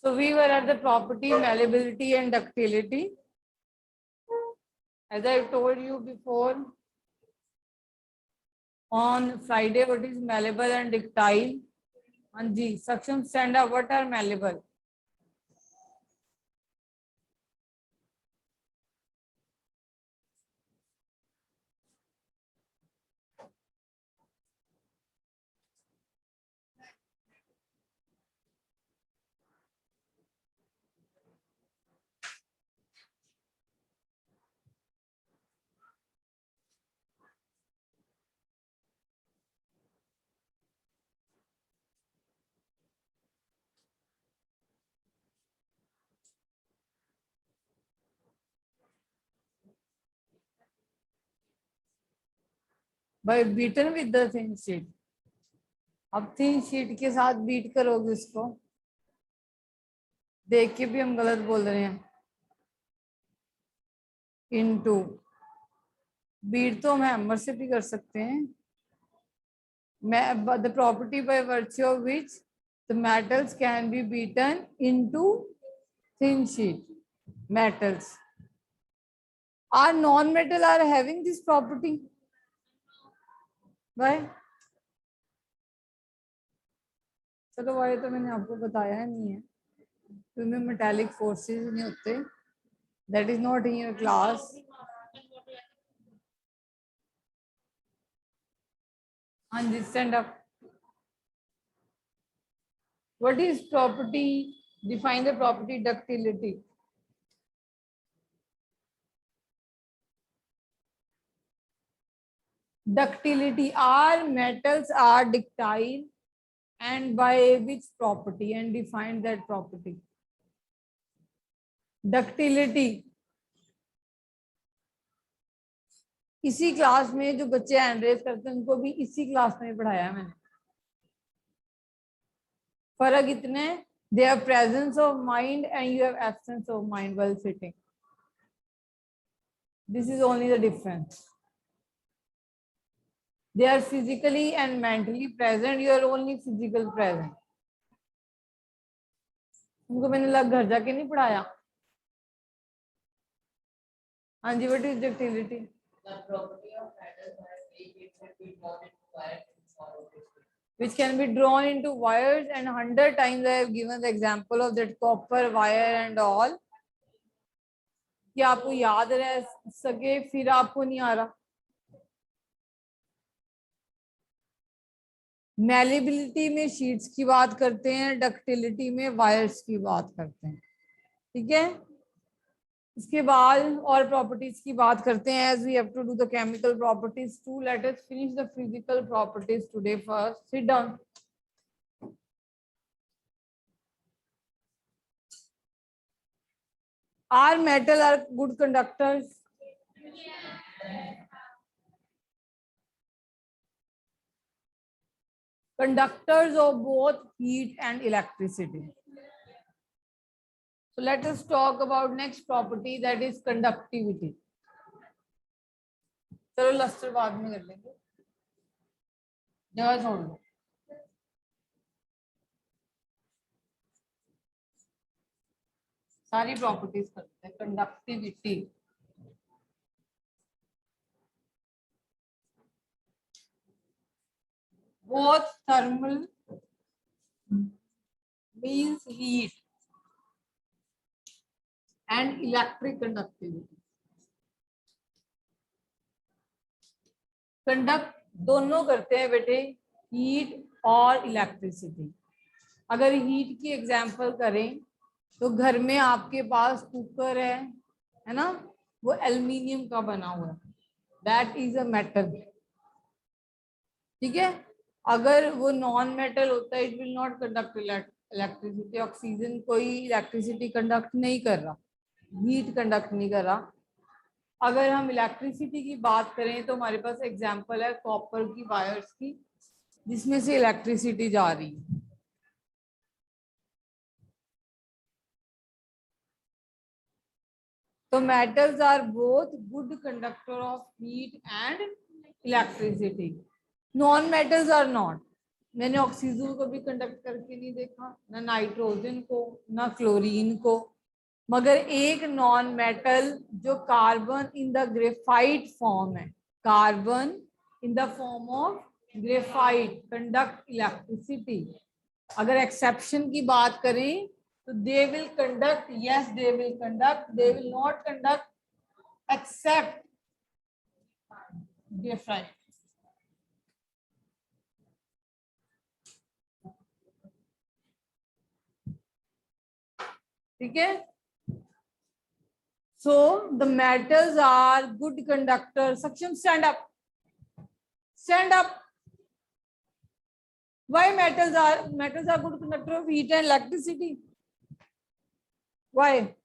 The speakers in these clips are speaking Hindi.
So we were at the property, malleability and ductility. As I told you before, on Friday, what is malleable and ductile? Anji, suction, stand up, what are malleable? By beaten with the thin sheet. अब थिन शीट के साथ बीट करोगे उसको, देख के भी हम गलत बोल रहे हैं। इनटू बीट तो हम हैमर से भी कर सकते हैं। The property by virtue of which the metals can be beaten into thin sheet metals. Are non-metal are having this property? Why? चलो why तो मैंने आपको बताया नहीं है, तुम्हें मेटालिक फोर्सेस नहीं होते, that is not in your class. हाँ जी, stand up. What is property? Define the property ductility. Ductility. Are metals are ductile and by which property, and define that property. Ductility. इसी क्लास में जो बच्चे हैंड रेज करते हैं उनको भी इसी क्लास में पढ़ाया है मैंने। फर्क इतने, they have presence of mind and you have absence of mind while sitting. This is only the difference. They are physically and mentally present, you are only physical present. उनको मैंने लग घर जाके नहीं पढ़ाया। हाँ जी, what is ductility? The property of metals which can be drawn into wires, and 100 times I have given the example of that copper wire and all. कि आपको याद रह सके, फिर आपको नहीं आ रहा। मैलिबिलिटी में शीट्स की बात करते हैं, डक्टिलिटी में वायर्स की बात करते हैं, ठीक है। इसके बाद और प्रॉपर्टीज की बात करते हैं, as we have to do the chemical properties too. Let us finish the physical properties today first. Sit down. Are metal are good conductors? Conductors of both heat and electricity. So let us talk about next property, that is conductivity. चलो लस्टर बाद में कर लेंगे, जगह छोड़ दो। सारी प्रॉपर्टीज करते हैं। Conductivity, both thermal means heat and electric conductivity. Conduct दोनों करते हैं बेटे, हीट और इलेक्ट्रिसिटी। अगर हीट की एग्जांपल करें तो घर में आपके पास कुकर है ना, वो एल्युमिनियम का बना हुआ है, दैट इज अ मेटल, ठीक है। अगर वो नॉन मेटल होता है, it will not conduct electricity. Oxygen कोई इलेक्ट्रिसिटी कंडक्ट नहीं कर रहा, हीट कंडक्ट नहीं कर रहा। अगर हम इलेक्ट्रिसिटी की बात करें तो हमारे पास एग्जांपल है कॉपर की वायर्स की, जिसमें से इलेक्ट्रिसिटी जा रही है। तो metals are both good conductor of heat and electricity. Non-metals are not. मैंने ऑक्सीजन को भी कंडक्ट करके नहीं देखा, ना नाइट्रोजन को, ना क्लोरीन को, मगर एक नॉन मेटल जो carbon in the graphite form है, carbon in the form of graphite conduct electricity. अगर एक्सेप्शन की बात करें तो they will conduct, yes they will conduct, they will not conduct except graphite. ठीक है, so the metals are good conductors. Saksham, stand up, stand up. Why metals are good conductor of heat and electricity? Why?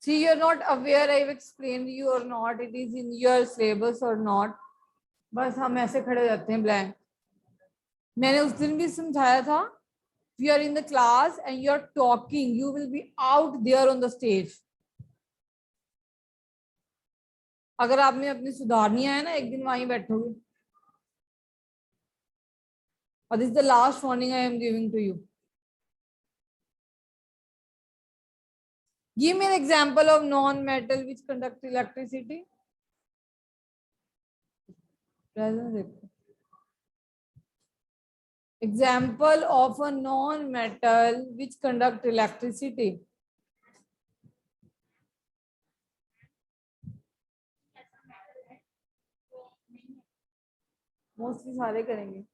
See, you're not aware I've explained you or not, it is in your syllabus or not. बस हम ऐसे खड़े हो जाते हैं ब्लैंक। मैंने उस दिन भी समझाया था, you are in the class and you're talking, you will be out there on the stage. अगर आपने अपनी सुधारनी है ना, एक दिन वहीं बैठोगे। और this is the last warning I am giving to you. Give me an example of non-metal which conduct electricity. Example of a non-metal which conduct electricity. Mostly सारे करेंगे.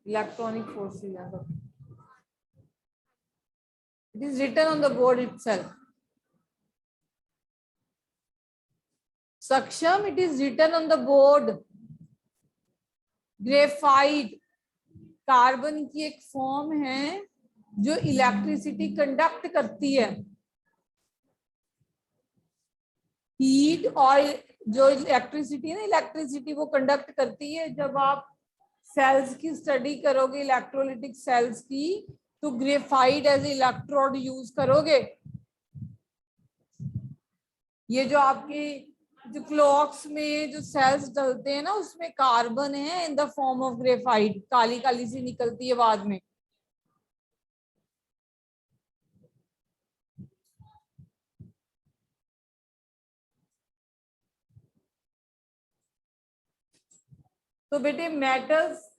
Electronic forces. It is written on the board itself. Saksham, it is written on the board. Graphite carbon की एक फॉर्म है जो इलेक्ट्रिसिटी कंडक्ट करती है। हीट और जो इलेक्ट्रिसिटी है ना, इलेक्ट्रिसिटी वो कंडक्ट करती है। जब आप सेल्स की स्टडी करोगे, इलेक्ट्रोलिटिक सेल्स की, तो ग्रेफाइट एज इलेक्ट्रोड यूज करोगे। ये जो आपके जो क्लॉक्स में जो सेल्स डलते हैं ना, उसमें कार्बन है in the form of graphite, काली काली सी निकलती है बाद में। तो बेटे metals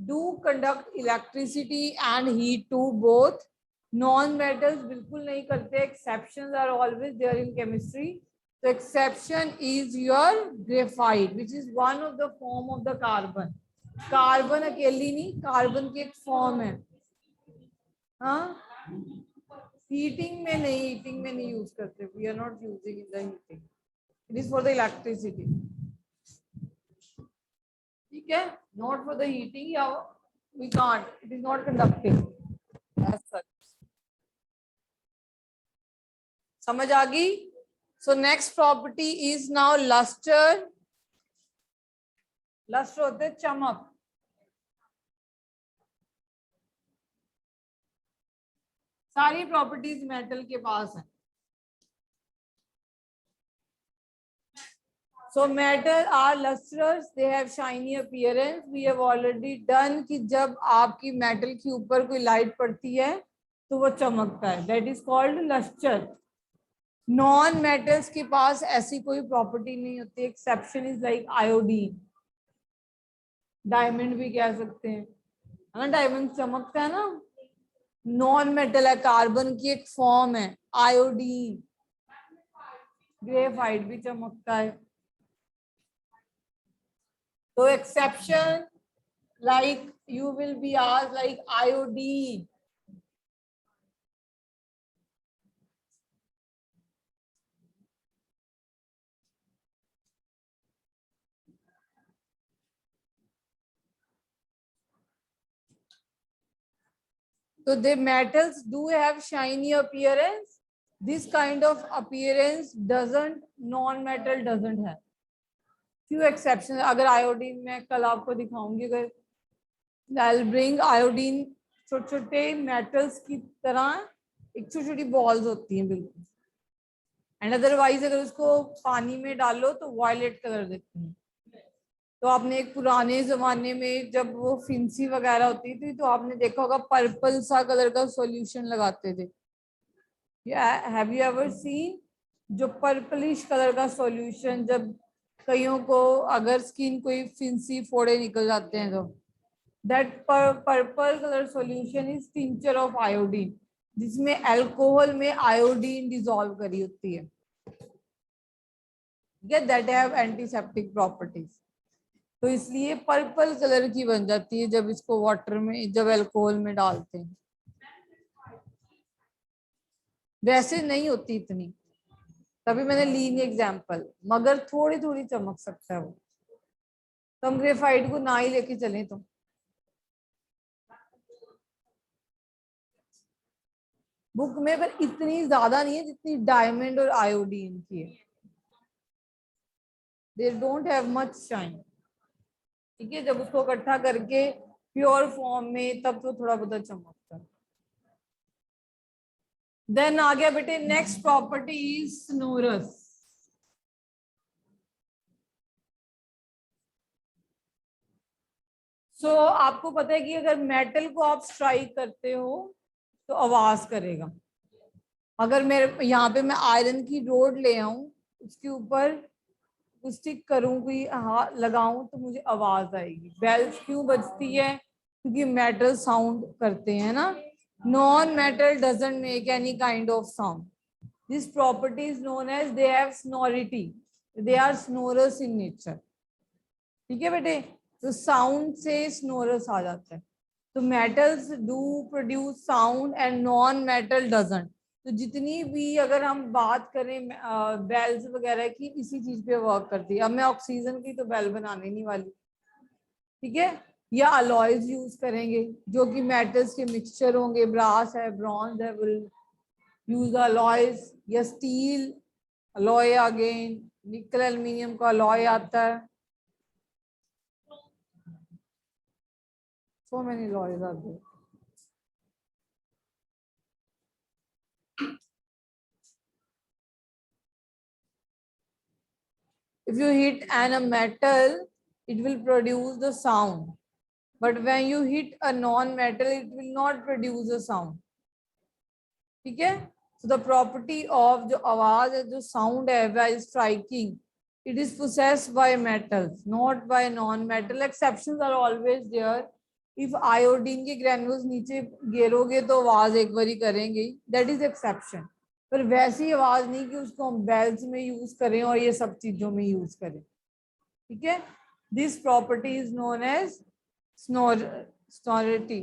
do conduct electricity and heat too both. Non metals बिल्कुल नहीं करते। Exceptions are always there in chemistry. The exception is your graphite, which is one of the form of the carbon. Carbon अकेली नहीं, कार्बन की एक फॉर्म है। हाँ, हीटिंग में नहीं, हीटिंग में नहीं यूज करते। We are not using in the heating. It is for the electricity. ठीक है, not for the heating. या we can't. It is not conducting as such. समझ आ गई? So next property is now luster. Luster होते चमक। सारी प्रॉपर्टीज मेटल के पास है। So metal are lustrous, they have shiny appearance. We have already done कि जब आपकी मेटल के ऊपर कोई लाइट पड़ती है तो वो चमकता है। That is called luster. Non metals के पास ऐसी कोई प्रॉपर्टी नहीं होती। Exception is like iodine, diamond भी कह सकते हैं, है ना। डायमंड चमकता है ना, नॉन मेटल है, कार्बन की एक फॉर्म है। आयोडीन, ग्रेफाइट भी चमकता है। तो exception like you will be asked like iodine. So the metals do have shiny appearance. This kind of appearance doesn't, non-metal doesn't have. Few exceptions. अगर आयोडीन मैं कल आपको दिखाऊंगी, अगर I'll bring iodine छोटे छोटे मेटल्स की तरह एक छोटी छोटी बॉल्स होती हैं बिल्कुल। एंड अदरवाइज अगर उसको पानी में डालो तो वायलेट कलर देती हैं। तो आपने एक पुराने जमाने में जब वो फिंसी वगैरह होती थी तो आपने देखा होगा पर्पल सा कलर का सॉल्यूशन लगाते थे। हैव यू एवर सीन जो पर्पलिश कलर का सॉल्यूशन, जब कईयों को अगर स्किन कोई फिंसी फोड़े निकल जाते हैं तो that purple colour solution is tincture of iodine, जिसमें अल्कोहल में आयोडीन डिसॉल्व करी होती है। That have antiseptic properties. तो इसलिए पर्पल कलर की बन जाती है जब इसको वाटर में, जब अल्कोहल में डालते हैं। वैसे नहीं होती इतनी, तभी मैंने ली नहीं एग्जाम्पल, मगर थोड़ी थोड़ी चमक सकता है वो। तो हम ग्रेफाइट को ना ही लेके चले तो बुक में, पर इतनी ज्यादा नहीं है जितनी डायमंड और आयोडीन की है। They don't have much shine. ठीक है, जब उसको इकट्ठा करके प्योर फॉर्म में तब तो थोड़ा बहुत चमकता है। देन आ गया बेटे नेक्स्ट प्रॉपर्टी इज स्नोरस। सो आपको पता है कि अगर मेटल को आप स्ट्राइक करते हो तो आवाज करेगा। अगर मेरे यहाँ पे मैं आयरन की रोड ले आऊं, उसके ऊपर स्टिक करूं, कोई लगाऊं तो मुझे आवाज आएगी। बेल्स क्यों बजती है? क्योंकि मेटल साउंड करते हैं ना। Non metal doesn't make any kind of sound. This property is known as they have sonority, they are sonorous in nature. ठीक है बेटे, तो साउंड से स्नोरस आ जाता है। तो metals do produce sound and non metal doesn't. तो जितनी भी अगर हम बात करें बेल्स वगैरह की, इसी चीज पे वर्क करती है। अब मैं ऑक्सीजन की तो बेल बनाने नहीं वाली, ठीक है, या अलॉयज यूज करेंगे जो कि मेटल्स के मिक्सचर होंगे, ब्रास है, ब्रॉन्ज है, विल यूज अलॉयज, या स्टील अलॉय, अगेन निकल एल्यूमिनियम का अलॉय आता है। So many alloys are there. If you hit a metal, it will produce the sound. But when you hit a non-metal, it will not produce a sound. ठीक है? So the property of जो आवाज है, जो sound है, while striking, it is possessed by metals, not by non-metal. Exceptions are always there. If iodine के granules नीचे गिरोगे तो आवाज एक बारी करेंगे, that is exception. पर वैसी आवाज नहीं कि उसको हम बेल्स में यूज करें और ये सब चीजों में यूज करें। ठीक है, this property is known as sonority.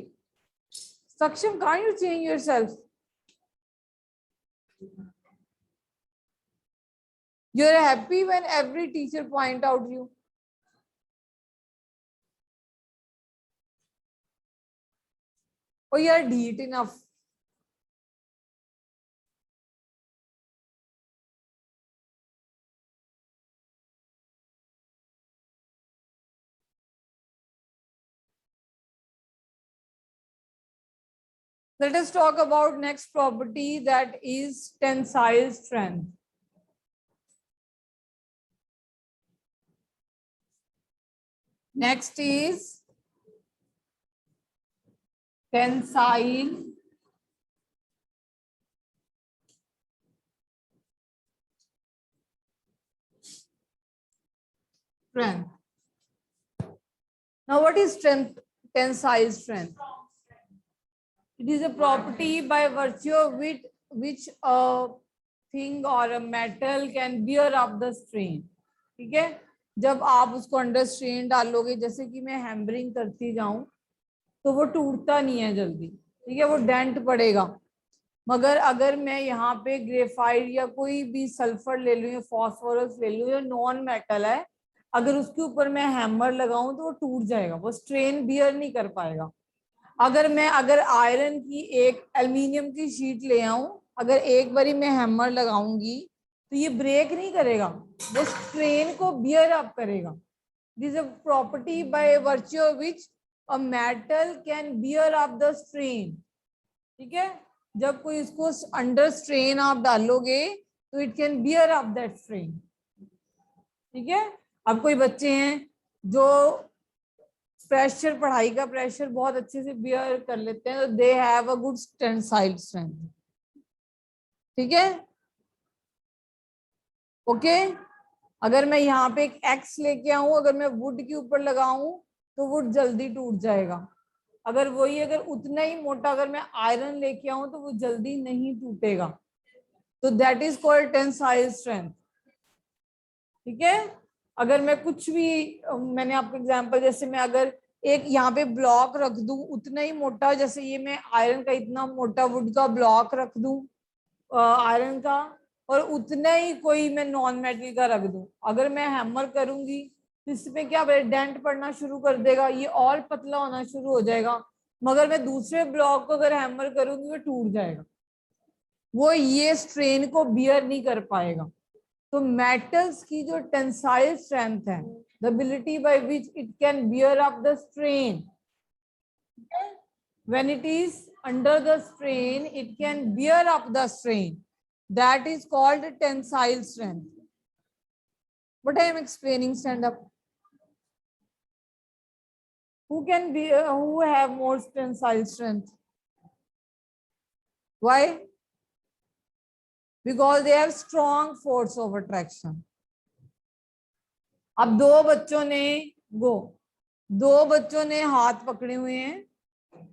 Saksham, can't you change yourself? You're happy when every teacher point out you. Oh, you're neat enough. Let us talk about next property, that is tensile strength. Next is tensile strength. Now, what is tensile strength? It is a property by virtue of which a thing or a metal can bear up the strain. ठीक है, जब आप उसको अंडर स्ट्रेन डालोगे, जैसे कि मैं हैमरिंग करती जाऊं तो वो टूटता नहीं है जल्दी, ठीक है, वो डेंट पड़ेगा। मगर अगर मैं यहाँ पे ग्रेफाइट या कोई भी सल्फर ले लूँ या फॉस्फोरस ले लूँ, या नॉन मेटल है, अगर उसके ऊपर मैं हैमर लगाऊं तो वो टूट जाएगा, वो स्ट्रेन बियर नहीं कर पाएगा। अगर आयरन की एक एल्युमिनियम की शीट ले आऊं, अगर एक बारी मैं हैमर लगाऊंगी तो ये ब्रेक नहीं करेगा, वो स्ट्रेन को बियर अप करेगा। This a property by virtue of which a metal can bear up the strain, ठीक है, जब कोई इसको अंडर स्ट्रेन आप डालोगे तो it can bear up that strain, ठीक है। अब कोई बच्चे हैं जो प्रेशर, पढ़ाई का प्रेशर बहुत अच्छे से बियर कर लेते हैं, तो they have a good tensile strength, ठीक है, ओके। अगर मैं यहाँ पे एक एक्स लेके आऊं, अगर मैं वुड के ऊपर लगाऊं तो वुड जल्दी टूट जाएगा। अगर वही, अगर उतना ही मोटा अगर मैं आयरन लेके आऊं तो वो जल्दी नहीं टूटेगा। तो that is called tensile strength, ठीक है। अगर मैं कुछ भी, मैंने आपको एग्जांपल, जैसे मैं अगर एक यहाँ पे ब्लॉक रख दूं उतना ही मोटा, जैसे ये मैं आयरन का इतना मोटा वुड का ब्लॉक रख दूं आयरन का, और उतना ही कोई मैं नॉन मेटल का रख दूं, अगर मैं हैमर करूंगी तो इसमें क्या डेंट पड़ना शुरू कर देगा, ये और पतला होना शुरू हो जाएगा। मगर मैं दूसरे ब्लॉक को अगर हैमर करूंगी वो टूट जाएगा, वो ये स्ट्रेन को बियर नहीं कर पाएगा। तो मेटल्स की जो टेंसाइल स्ट्रेंथ है, the ability by which it can bear up the strain, when it is under the strain it can bear up the strain, that is called tensile strength. What I am explaining, stand up. Who can be, who have more tensile strength? Why? Because they have strong force of attraction. अब दो बच्चों ने हाथ पकड़े हुए हैं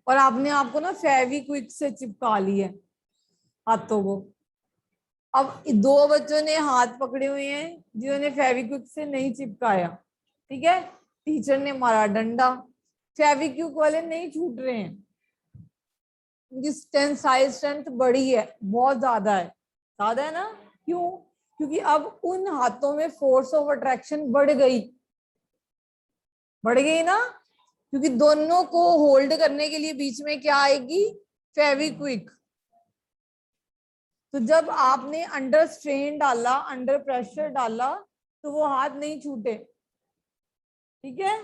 और आपने आपको ना फेविक्विक से चिपका लिया हाथों को। अब दो बच्चों ने हाथ पकड़े हुए हैं जिन्होंने फेविक्विक से नहीं चिपकाया, ठीक है, टीचर ने मारा डंडा, फेविक्विक वाले नहीं छूट रहे हैं, उनकी टेंसाइल स्ट्रेंथ बड़ी है, बहुत ज्यादा है ना। क्यों? क्योंकि अब उन हाथों में फोर्स ऑफ अट्रैक्शन बढ़ गई ना, क्योंकि दोनों को होल्ड करने के लिए बीच में क्या आएगी? फेविक्विक। तो जब आपने अंडर स्ट्रेन डाला, अंडर प्रेशर डाला, तो वो हाथ नहीं छूटे, ठीक है।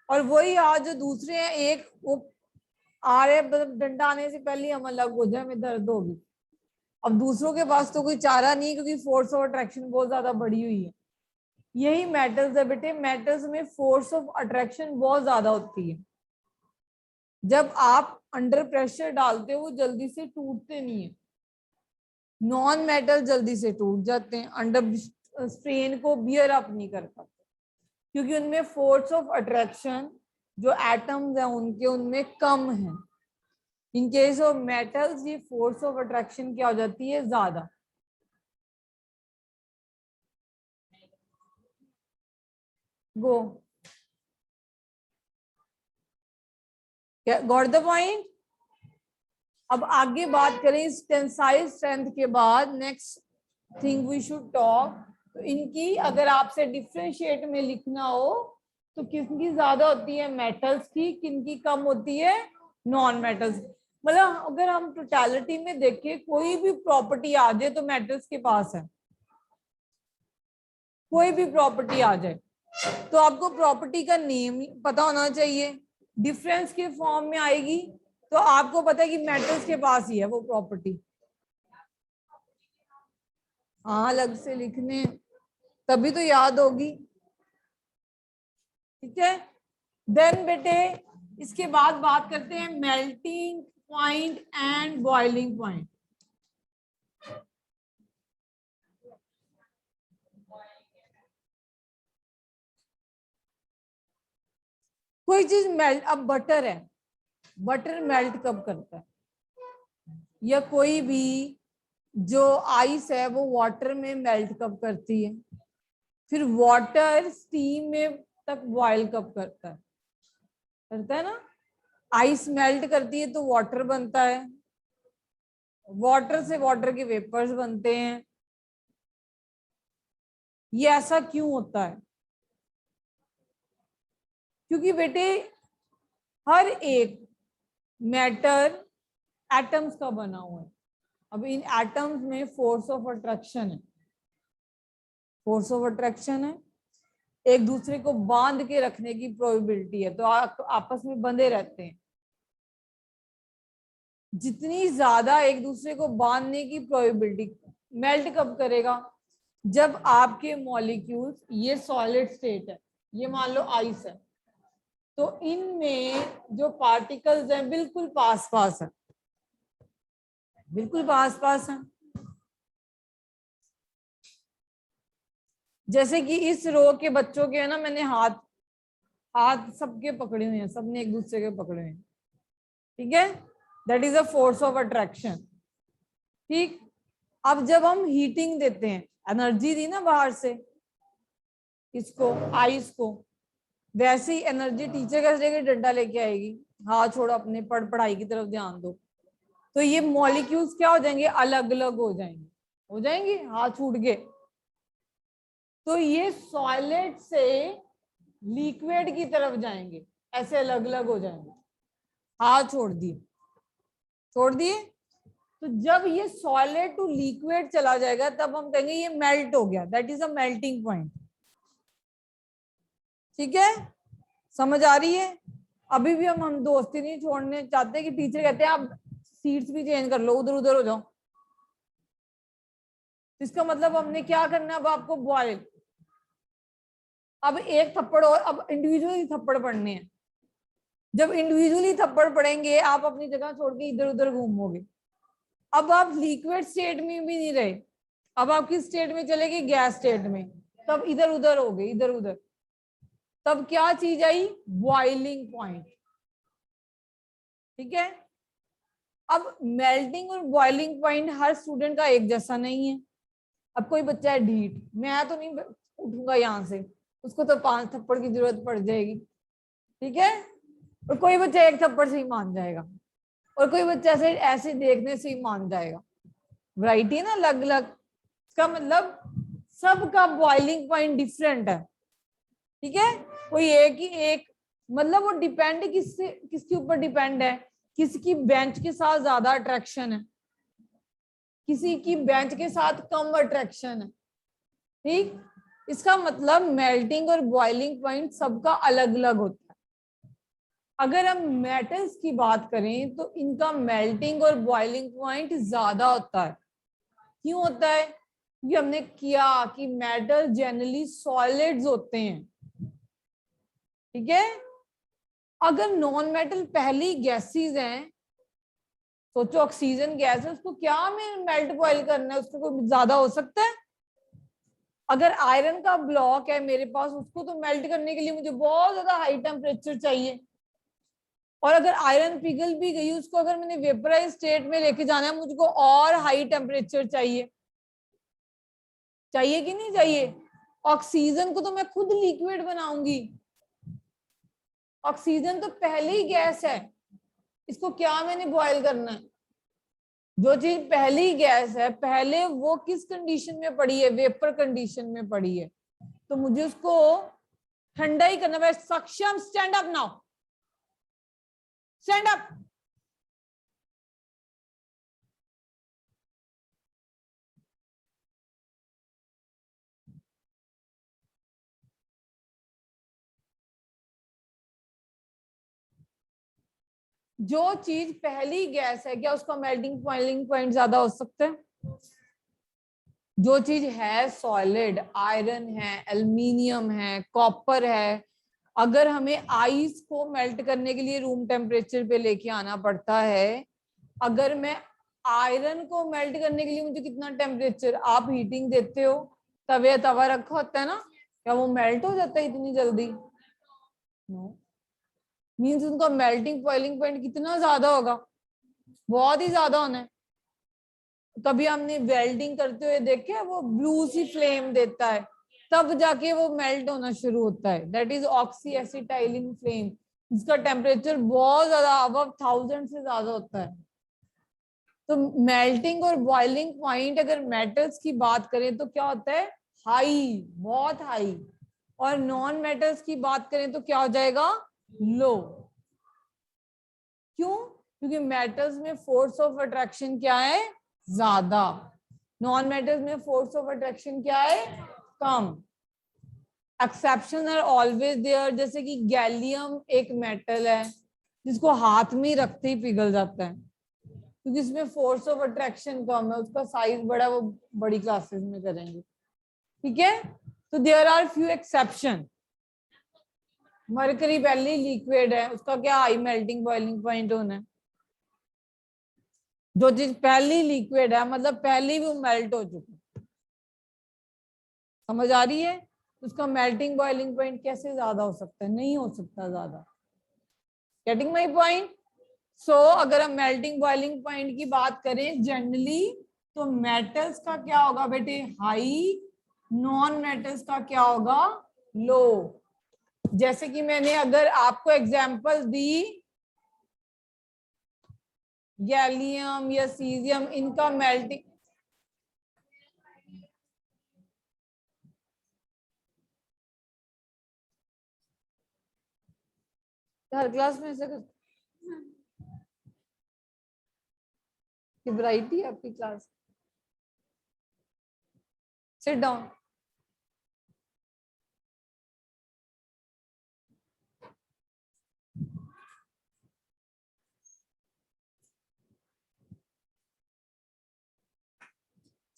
और वही हाथ जो दूसरे हैं, एक वो आ रहे डंडा आने से पहले हम अलग हो जाए, में दर्द होगी। अब दूसरों के पास तो कोई चारा नहीं, क्योंकि फोर्स ऑफ अट्रैक्शन बहुत ज्यादा बढ़ी हुई है। यही मेटल्स है बेटे, मेटल्स में फोर्स ऑफ अट्रैक्शन बहुत ज्यादा होती है। जब आप अंडर प्रेशर डालते हो वो जल्दी से टूटते नहीं है, नॉन मेटल जल्दी से टूट जाते हैं, अंडर स्ट्रेन को बियर अप नहीं कर पाते, क्योंकि उनमें फोर्स ऑफ अट्रैक्शन जो एटम्स हैं उनके, उनमें कम है। इन केस ऑफ मेटल्स ये फोर्स ऑफ अट्रैक्शन क्या हो जाती है? ज्यादा। Go, got the point. अब आगे बात करें इस टेंसाइल स्ट्रेंथ के बाद, next thing we should talk, तो इनकी अगर आपसे डिफरेंशिएट में लिखना हो तो किसकी ज्यादा होती है? मेटल्स की। किनकी कम होती है? Non metals. मतलब अगर हम टोटलिटी में देखें, कोई भी प्रॉपर्टी आ जाए तो मेटल्स के पास है, कोई भी प्रॉपर्टी आ जाए तो आपको प्रॉपर्टी का नेम पता होना चाहिए। डिफरेंस के फॉर्म में आएगी तो आपको पता है कि मेटल्स के पास ही है वो प्रॉपर्टी। हाँ, अलग से लिखने तभी तो याद होगी, ठीक है। देन बेटे इसके बाद बात करते हैं melting point and boiling point. कोई चीज मेल्ट, अब बटर है, बटर मेल्ट कब करता है? या कोई भी जो आइस है वो वाटर में मेल्ट कब करती है? फिर वाटर स्टीम में तक बॉयल कब करता है? करता है ना। आइस मेल्ट करती है तो वाटर बनता है, वाटर से वाटर के वेपर्स बनते हैं। ये ऐसा क्यों होता है? क्योंकि बेटे हर एक मैटर एटम्स का बना हुआ है। अब इन एटम्स में फोर्स ऑफ अट्रैक्शन है, फोर्स ऑफ अट्रैक्शन है। एक दूसरे को बांध के रखने की प्रोबेबिलिटी है, तो आपस में बंधे रहते हैं। जितनी ज्यादा एक दूसरे को बांधने की प्रोबेबिलिटी, मेल्ट कब करेगा? जब आपके मॉलिक्यूल्स, ये सॉलिड स्टेट है, ये मान लो आइस है, तो इनमें जो पार्टिकल्स हैं बिल्कुल पास पास है, बिल्कुल पास पास है। जैसे कि इस रो के बच्चों के है ना, मैंने हाथ हाथ सबके पकड़े हुए हैं, सबने एक दूसरे के पकड़े हुए हैं, ठीक है, that is a force of attraction. ठीक, अब जब हम हीटिंग देते हैं, एनर्जी दी ना बाहर से इसको, आइस को, वैसे ही एनर्जी टीचर कैसे लेके डंडा लेके आएगी, हाँ छोड़ो अपने पढ़ाई की तरफ ध्यान दो, तो ये मॉलिक्यूल्स क्या हो जाएंगे, अलग अलग हो जाएंगे, हाथ छूट गए। तो ये सॉलिड से लिक्विड की तरफ जाएंगे, ऐसे अलग अलग हो जाएंगे, हाथ छोड़ दिए। तो जब ये सॉलिड टू लिक्विड चला जाएगा तब हम कहेंगे ये मेल्ट हो गया, that is a melting point. ठीक है, समझ आ रही है? अभी भी हम दोस्ती नहीं छोड़ने चाहते कि टीचर कहते हैं आप सीट्स भी चेंज कर लो, उधर उधर हो जाओ, इसका मतलब हमने क्या करना है, अब आपको बॉयल, अब एक थप्पड़ और, अब इंडिविजुअली थप्पड़ पड़ने हैं। जब इंडिविजुअली थप्पड़ पड़ेंगे आप अपनी जगह छोड़ के इधर उधर घूमोगे। अब आप लिक्विड स्टेट में भी नहीं रहे, अब आप किस स्टेट में चले गए, गैस स्टेट में, तब इधर उधर हो गए, इधर उधर, तब क्या चीज आई, बॉइलिंग पॉइंट। ठीक है, अब मेल्टिंग और बॉइलिंग पॉइंट हर स्टूडेंट का एक जैसा नहीं है। अब कोई बच्चा है ढीठ, मैं तो नहीं उठूंगा यहाँ से, उसको तो 5 थप्पड़ की जरूरत पड़ जाएगी, ठीक है, और कोई बच्चा एक थप्पड़ से ही मान जाएगा, और कोई बच्चा ऐसे ऐसे देखने से ही मान जाएगा। वैरायटी है ना अलग अलग, इसका मतलब सबका बॉइलिंग पॉइंट डिफरेंट है। ठीक है, कोई एक मतलब वो डिपेंड किसके ऊपर डिपेंड है, किसकी बेंच के साथ ज्यादा अट्रैक्शन है, किसी की बेंच के साथ कम अट्रैक्शन है। ठीक, इसका मतलब मेल्टिंग और बॉइलिंग पॉइंट सबका अलग अलग होता है। अगर हम मेटल्स की बात करें तो इनका मेल्टिंग और बॉइलिंग पॉइंट ज्यादा होता है। क्यों होता है? क्योंकि हमने किया कि मेटल जनरली सॉलिड्स होते हैं। ठीक है, अगर नॉन मेटल पहली गैसेस हैं, सोचो ऑक्सीजन गैस है, उसको क्या में मेल्ट बॉइल करना है, उसको कोई ज्यादा हो सकता है? अगर आयरन का ब्लॉक है मेरे पास, उसको तो मेल्ट करने के लिए मुझे बहुत ज्यादा हाई टेम्परेचर चाहिए, और अगर आयरन पिघल भी गई उसको अगर मैंने वेपराइज स्टेट में लेके जाना है, मुझको और हाई टेम्परेचर चाहिए, चाहिए कि नहीं चाहिए? ऑक्सीजन को तो मैं खुद लिक्विड बनाऊंगी, ऑक्सीजन तो पहले ही गैस है, इसको क्या मैंने बॉयल करना है? जो चीज पहली गैस है, पहले वो किस कंडीशन में पड़ी है, वेपर कंडीशन में पड़ी है, तो मुझे उसको ठंडा ही करना है। सक्षम, stand up now, stand up. जो चीज पहली गैस है क्या उसका मेल्टिंग बॉइलिंग पॉइंट ज्यादा हो सकता है? जो चीज है सॉलिड, आयरन है, एल्युमिनियम है, कॉपर है, अगर हमें आइस को मेल्ट करने के लिए रूम टेम्परेचर पे लेके आना पड़ता है, अगर मैं आयरन को मेल्ट करने के लिए मुझे कितना टेम्परेचर, आप हीटिंग देते हो, तवा रखा होता है ना, क्या वो मेल्ट हो जाता है इतनी जल्दी? नो, मीन्स उनका मेल्टिंग बॉइलिंग पॉइंट कितना ज्यादा होगा, बहुत ही ज्यादा होना है। कभी हमने वेल्डिंग करते हुए देखे, वो ब्लू सी फ्लेम देता है, तब जाके वो मेल्ट होना शुरू होता है, that is oxy acetylene flame, जिसका टेम्परेचर बहुत ज्यादा अबव 1000 से ज्यादा होता है। तो मेल्टिंग और बॉइलिंग पॉइंट अगर मेटल्स की बात करें तो क्या होता है, हाई, बहुत हाई, और नॉन मेटल्स की बात करें तो क्या हो जाएगा, लो। क्यों? क्योंकि मेटल्स में फोर्स ऑफ अट्रैक्शन क्या है, ज्यादा, नॉन मेटल्स में फोर्स ऑफ अट्रैक्शन क्या है, कम। एक्सेप्शन आर ऑलवेज देयर, जैसे कि गैलियम एक मेटल है जिसको हाथ में ही रखते ही पिघल जाता है क्योंकि इसमें फोर्स ऑफ अट्रैक्शन कम है, उसका साइज बड़ा, वो बड़ी क्लासेस में करेंगे, ठीक है। तो there are few exception. Mercury पहले लिक्विड है, उसका क्या हाई मेल्टिंग बॉइलिंग पॉइंट होना है। जो चीज पहली लिक्विड है मतलब पहले भी वो मेल्ट हो चुकी, समझ आ रही है, उसका मेल्टिंग बॉइलिंग पॉइंट कैसे ज्यादा हो सकता है, नहीं हो सकता ज्यादा। Getting my point. सो अगर हम मेल्टिंग बॉइलिंग पॉइंट की बात करें जनरली, तो मेटल्स का क्या होगा बेटे, हाई, नॉन मेटल्स का क्या होगा, लो। जैसे कि मैंने अगर आपको एग्जांपल दी गैलियम या सीजियम, इनका मेल्टिंग, हर क्लास में ऐसे की वैरायटी है आपकी क्लास। Sit down.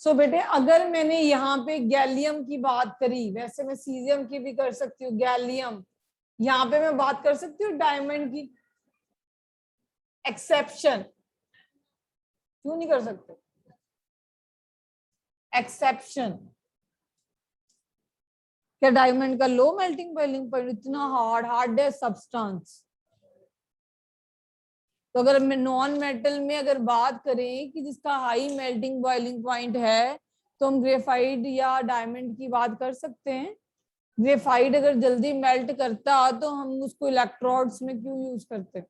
सो बेटे अगर मैंने यहाँ पे गैलियम की बात करी, वैसे मैं सीजियम की भी कर सकती हूँ, गैलियम, यहाँ पे मैं बात कर सकती हूँ डायमंड की। एक्सेप्शन क्यों नहीं कर सकते, एक्सेप्शन, क्या डायमंड का लो मेल्टिंग बॉइलिंग पॉइंट, इतना हार्ड है सब्सटेंस। तो अगर नॉन मेटल में अगर बात करें कि जिसका हाई मेल्टिंग बॉइलिंग पॉइंट है, तो हम ग्रेफाइट या डायमंड की बात कर सकते हैं। ग्रेफाइट अगर जल्दी मेल्ट करता तो हम उसको इलेक्ट्रोड्स में क्यों यूज करते,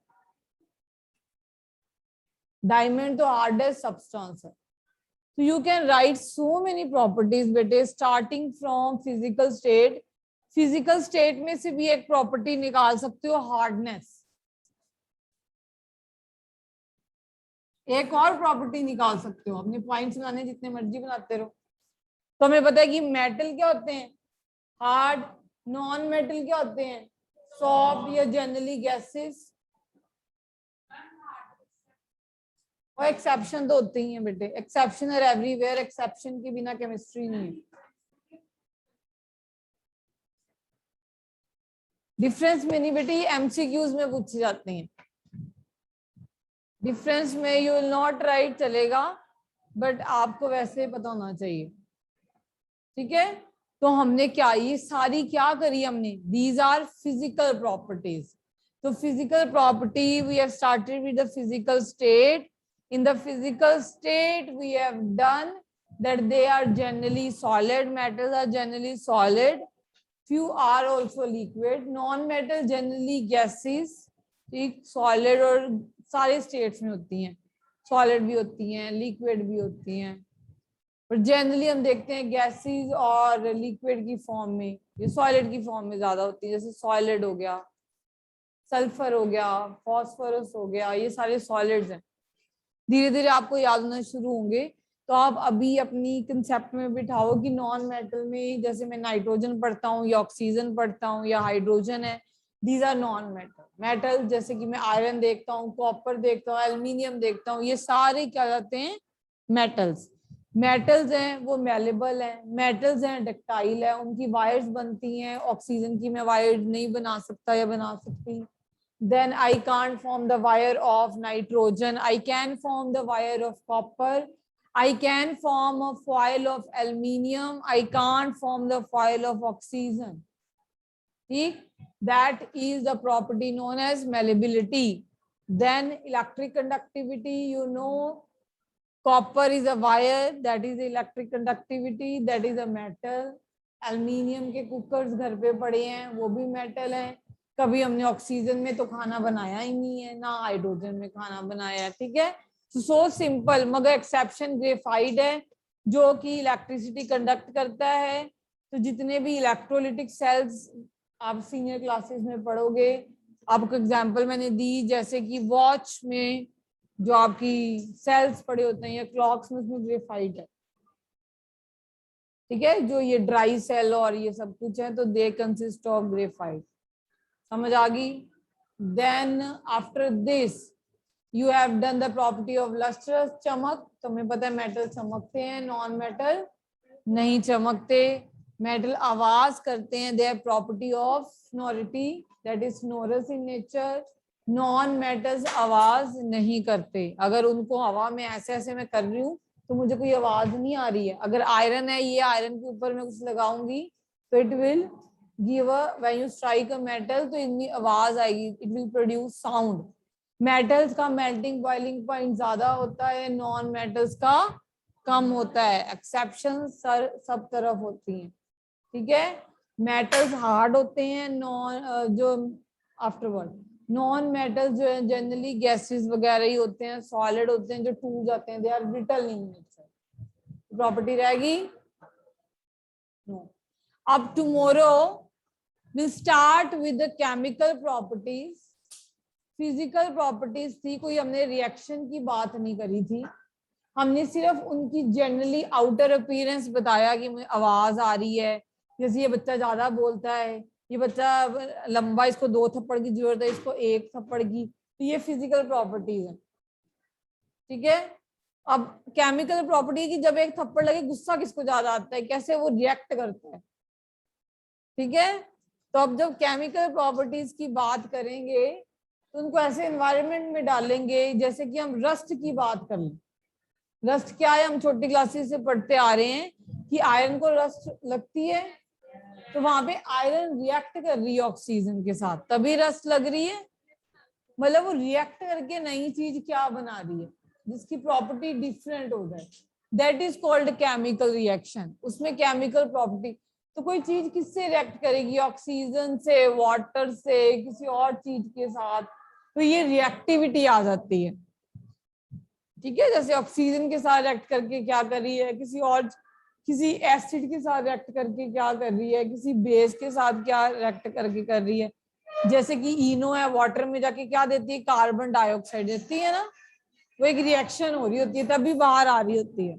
डायमंड तो हार्डेस्ट सब्सटेंस है। तो you can write so many properties बेटे, starting from physical state. Physical state में से भी एक प्रॉपर्टी निकाल सकते हो, हार्डनेस। एक और प्रॉपर्टी निकाल सकते हो, अपने पॉइंट्स बनाने जितने मर्जी बनाते रहो। तो हमें पता है कि मेटल क्या होते हैं, हार्ड, नॉन मेटल क्या होते हैं, सॉफ्ट या जनरली गैसेस, और एक्सेप्शन तो होते ही हैं बेटे, एक्सेप्शन आर एवरीवेयर, एक्सेप्शन के बिना केमिस्ट्री नहीं है। डिफरेंस में नहीं बेटे, ये एमसीक्यूज में पूछे जाते हैं। डिफरेंस में यू विल नॉट राइट चलेगा, बट आपको वैसे पता होना चाहिए, ठीक है। तो हमने क्या ये सारी क्या करी हमने, दीज आर फिजिकल प्रॉपर्टीज। तो physical property we have started with the physical state. In the physical state we have done that they are generally solid, metals are generally solid, few are also liquid, non-metal generally gases, ठीक, solid और सारे states में होती हैं, solid भी होती हैं, liquid भी होती हैं, पर जनरली हम देखते हैं गैसेस और लिक्विड की फॉर्म में, ये सॉलिड की फॉर्म में ज्यादा होती है, जैसे सॉलिड हो गया, सल्फर हो गया, फॉस्फोरस हो गया, ये सारे सॉलिड्स हैं। धीरे धीरे आपको याद होना शुरू होंगे, तो आप अभी अपनी कंसेप्ट में बिठाओ कि नॉन मेटल में जैसे मैं नाइट्रोजन पढ़ता हूँ या ऑक्सीजन पढ़ता हूँ या हाइड्रोजन है, these are non metal. Metal जैसे कि मैं आयरन देखता हूँ, कॉपर देखता हूँ, एल्यूमिनियम देखता हूँ, ये सारे क्या जाते हैं, मेटल्स। मेटल्स हैं वो मेलेबल है, मेटल्स हैं डक्टाइल है, उनकी वायर्स बनती हैं, ऑक्सीजन की मैं वायर नहीं बना सकता या बना सकती, then I can't form the wire of nitrogen, I can form the wire of copper, I can form a foil of aluminium, I can't form the foil of oxygen, ठीक, that is the property known as malleability. Then electric conductivity, you know, copper is a wire, that is electric conductivity, that is a metal. aluminium के कुकर्स घर पे पड़े हैं, वो भी मेटल हैं। कभी हमने ऑक्सीजन में तो खाना बनाया ही नहीं है, ना हाइड्रोजन में खाना बनाया है, ठीक है। सो सिंपल, मगर एक्सेप्शन ग्रेफाइट है जो कि इलेक्ट्रिसिटी कंडक्ट करता है। तो जितने भी इलेक्ट्रोलिटिक सेल्स आप सीनियर क्लासेस में पढ़ोगे, आपको एग्जांपल मैंने दी, जैसे कि वॉच में जो आपकी सेल्स पड़े होते हैं या क्लॉक्स में, उसमें ग्रेफाइट है। ठीक है, जो ये ड्राई सेल और ये सब कुछ है, तो दे कंसिस्ट ऑफ ग्रेफाइट। समझ आ गई? Then after this you have done the property of lustrous, चमक। तुम्हें पता है मेटल चमकते हैं, नॉन मेटल नहीं चमकते। मेटल आवाज करते हैं, they have property of sonority, that is sonorous in nature. Non metals आवाज नहीं करते। अगर उनको हवा में ऐसे ऐसे मैं कर रही हूँ तो मुझे कोई आवाज नहीं आ रही है। अगर आयरन है, ये आयरन के ऊपर मैं कुछ लगाऊंगी तो it will give a, when you strike a metal तो इनमें आवाज आएगी, it will produce sound. Metals का मेल्टिंग बॉइलिंग पॉइंट ज्यादा होता है, नॉन मेटल्स का कम होता है। एक्सेप्शन सब तरफ होती हैं। ठीक है, मेटल्स हार्ड होते हैं, नॉन जो आफ्टरवर्ड नॉन मेटल्स जो है जनरली गैसेस वगैरह ही होते हैं, सॉलिड होते हैं जो टूट जाते हैं, they are brittle in nature. Property रहेगी नो। अब tomorrow will start with the chemical properties. Physical properties थी, कोई हमने रिएक्शन की बात नहीं करी थी, हमने सिर्फ उनकी जनरली आउटर अपीयरेंस बताया कि मुझे आवाज आ रही है, जैसे ये बच्चा ज्यादा बोलता है, ये बच्चा लंबा, इसको 2 थप्पड़ की जरूरत है, इसको 1 थप्पड़ की, तो ये फिजिकल प्रॉपर्टीज है। ठीक है, अब केमिकल प्रॉपर्टी की, जब 1 थप्पड़ लगे गुस्सा किसको ज्यादा आता है, कैसे वो रिएक्ट करता है। ठीक है, तो अब जब केमिकल प्रॉपर्टीज की बात करेंगे तो उनको ऐसे एनवायरनमेंट में डालेंगे जैसे कि हम रस्ट की बात कर लें। रस्ट क्या है, हम छोटी क्लासेस से पढ़ते आ रहे हैं कि आयरन को रस्ट लगती है, तो वहां पे आयरन रिएक्ट कर रही है ऑक्सीजन के साथ, तभी रस्ट लग रही है। मतलब वो रिएक्ट करके नई चीज क्या बना रही है जिसकी प्रॉपर्टी डिफरेंट हो जाए, that is called chemical reaction. उसमें केमिकल प्रॉपर्टी, तो कोई चीज किससे रिएक्ट करेगी, ऑक्सीजन से, वाटर से, किसी और चीज के साथ, तो ये रिएक्टिविटी आ जाती है। ठीक है, जैसे ऑक्सीजन के साथ रिएक्ट करके क्या कर रही है, किसी एसिड के साथ रिएक्ट करके क्या कर रही है, किसी बेस के साथ क्या रिएक्ट करके कर रही है। जैसे कि इनो है, वाटर में जाके क्या देती है, कार्बन डाइऑक्साइड देती है ना, वो एक रिएक्शन हो रही होती है तभी बाहर आ रही होती है।